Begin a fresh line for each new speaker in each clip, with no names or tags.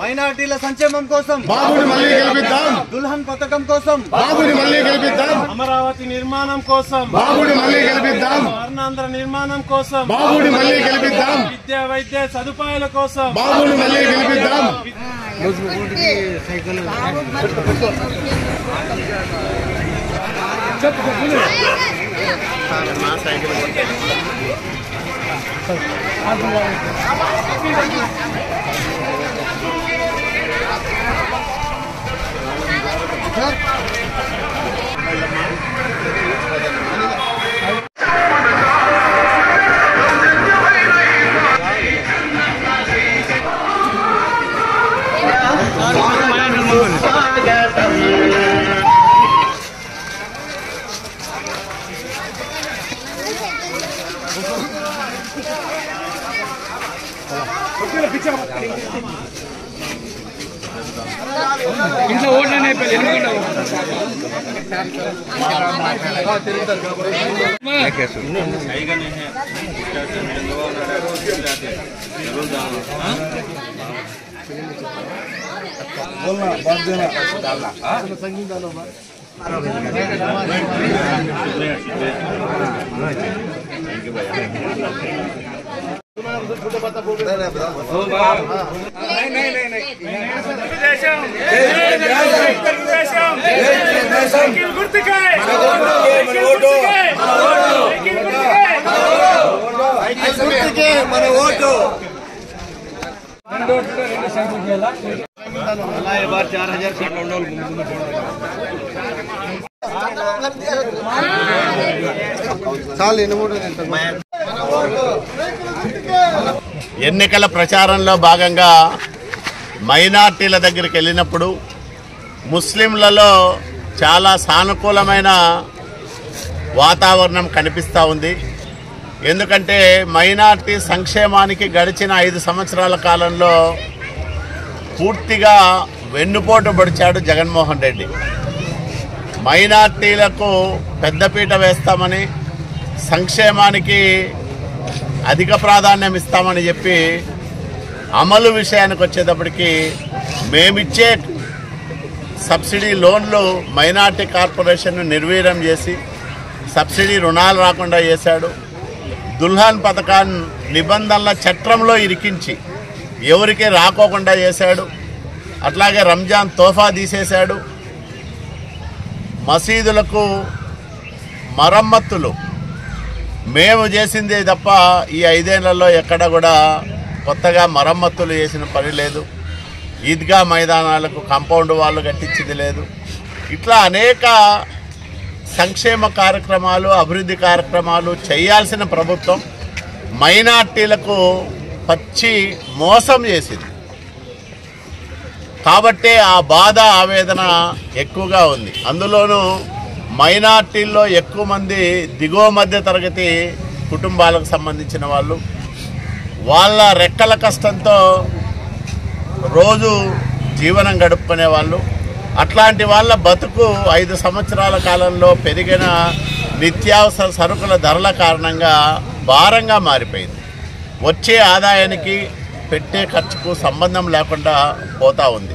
మైనార్టీల సంక్షేమం కోసం దుల్హన్ పథకం కోసం
అమరావతి నిర్మాణం కోసం స్వర్ణాంధ్ర నిర్మాణం కోసం విద్యా వైద్య సదుపాయాల కోసం
ఇంట్లో ఓట్లనే
మన ఓటు
ఎన్నికల ప్రచారంలో భాగంగా మైనార్టీల దగ్గరికి వెళ్ళినప్పుడు ముస్లింలలో చాలా సానుకూలమైన వాతావరణం కనిపిస్తూ ఉంది. ఎందుకంటే మైనార్టీ సంక్షేమానికి గడిచిన 5 సంవత్సరాల కాలంలో పూర్తిగా వెన్నుపోటు పొడిచాడు జగన్మోహన్ రెడ్డి. మైనార్టీలకు పెద్దపీట వేస్తామని, సంక్షేమానికి అధిక ప్రాధాన్యం ఇస్తామని చెప్పి అమలు విషయానికి వచ్చేటప్పటికి మేమిచ్చే సబ్సిడీ లోన్లు మైనార్టీ కార్పొరేషన్ను నిర్వీర్యం చేసి సబ్సిడీ రుణాలు రాకుండా చేశాడు. దుల్హన్ పథకాన్ని నిబంధనల చట్రంలో ఇరికించి ఎవరికి రాకోకుండా చేశాడు. అట్లాగే రంజాన్ తోఫా తీసేశాడు. మసీదులకు మరమ్మతులు మేము చేసిందే తప్ప ఈ 5 ఏళ్లలో ఎక్కడ కూడా కొత్తగా మరమ్మతులు చేసిన పని లేదు. ఈద్గా మైదానాలకు కాంపౌండ్ వాళ్ళు కట్టించింది లేదు. ఇట్లా అనేక సంక్షేమ కార్యక్రమాలు, అభివృద్ధి కార్యక్రమాలు చేయాల్సిన ప్రభుత్వం మైనార్టీలకు పచ్చి మోసం చేసింది. కాబట్టే ఆ బాధ, ఆవేదన ఎక్కువగా ఉంది. అందులోనూ మైనార్టీల్లో ఎక్కువ మంది దిగువ మధ్య తరగతి కుటుంబాలకు సంబంధించిన వాళ్ళు, వాళ్ళ రెక్కల కష్టంతో రోజు జీవనం గడుపుకునే వాళ్ళు. అట్లాంటి వాళ్ళ బతుకు 5 సంవత్సరాల కాలంలో పెరిగిన నిత్యావసర సరుకుల ధరల కారణంగా భారంగా మారిపోయింది. వచ్చే ఆదాయానికి పెట్టే ఖర్చుకు సంబంధం లేకుండా పోతూ ఉంది.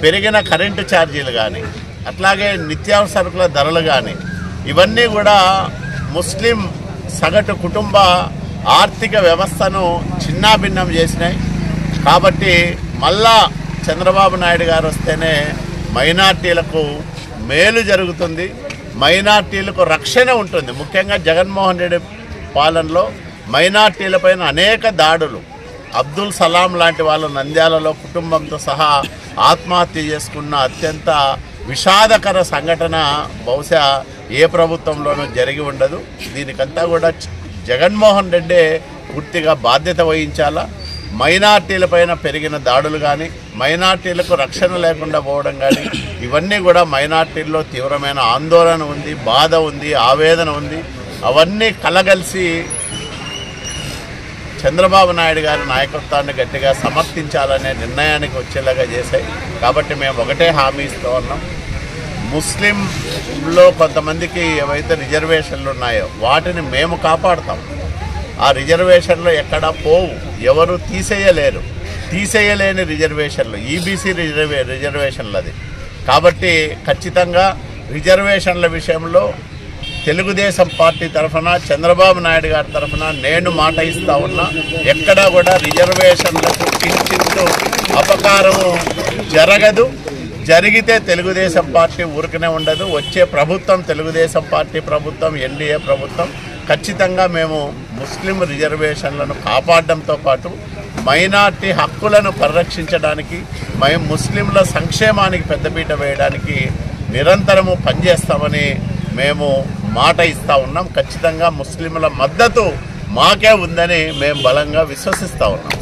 పెరిగిన కరెంటు ఛార్జీలు కానీ, అట్లాగే నిత్యావసర సరుకుల ధరలు కానీ, ఇవన్నీ కూడా ముస్లిం సగటు కుటుంబ ఆర్థిక వ్యవస్థను చిన్నాభిన్నం చేసినాయి. కాబట్టి మళ్ళా చంద్రబాబు నాయుడు గారు వస్తేనే మైనార్టీలకు మేలు జరుగుతుంది, మైనార్టీలకు రక్షణ ఉంటుంది. ముఖ్యంగా జగన్మోహన్ రెడ్డి పాలనలో మైనార్టీలపైన అనేక దాడులు, అబ్దుల్ సలాం లాంటి వాళ్ళు నంద్యాలలో కుటుంబంతో సహా ఆత్మహత్య చేసుకున్న అత్యంత విషాదకర సంఘటన బహుశా ఏ ప్రభుత్వంలోనూ జరిగి ఉండదు. దీనికంతా కూడా జగన్మోహన్ రెడ్డి పూర్తిగా బాధ్యత వహించాలా. మైనార్టీలపైన పెరిగిన దాడులు కానీ, మైనార్టీలకు రక్షణ లేకుండా పోవడం కానీ, ఇవన్నీ కూడా మైనార్టీల్లో తీవ్రమైన ఆందోళన ఉంది, బాధ ఉంది, ఆవేదన ఉంది. అవన్నీ కలగలిసి చంద్రబాబు నాయుడు గారి నాయకత్వాన్ని గట్టిగా సమర్థించాలనే నిర్ణయానికి వచ్చేలాగా చేశాయి. కాబట్టి మేము ఒకటే హామీ ఇస్తూ ఉన్నాం, ముస్లింలో కొంతమందికి ఏవైతే రిజర్వేషన్లు ఉన్నాయో వాటిని మేము కాపాడుతాం. ఆ రిజర్వేషన్లు ఎక్కడా పోవు, ఎవరు తీసేయలేరు. తీసేయలేని రిజర్వేషన్లు, ఈబీసీ రిజర్వేషన్లు అది. కాబట్టి ఖచ్చితంగా రిజర్వేషన్ల విషయంలో తెలుగుదేశం పార్టీ తరఫున, చంద్రబాబు నాయుడు గారి తరఫున నేను మాట ఇస్తా ఉన్నా, ఎక్కడా కూడా రిజర్వేషన్లకు కించిత్తు అపకారము జరగదు. జరిగితే తెలుగుదేశం పార్టీ ఊరికనే ఉండదు. వచ్చే ప్రభుత్వం తెలుగుదేశం పార్టీ ప్రభుత్వం, ఎన్డీఏ ప్రభుత్వం ఖచ్చితంగా మేము ముస్లిం రిజర్వేషన్లను కాపాడడంతో పాటు మైనార్టీ హక్కులను పరిరక్షించడానికి, మేము ముస్లింల సంక్షేమానికి పెద్దపీట వేయడానికి నిరంతరము పనిచేస్తామని మేము మాట ఇస్తా ఉన్నాం. ఖచ్చితంగా ముస్లింల మద్దతు మాకే ఉందని మేము బలంగా విశ్వసిస్తూ ఉన్నాం.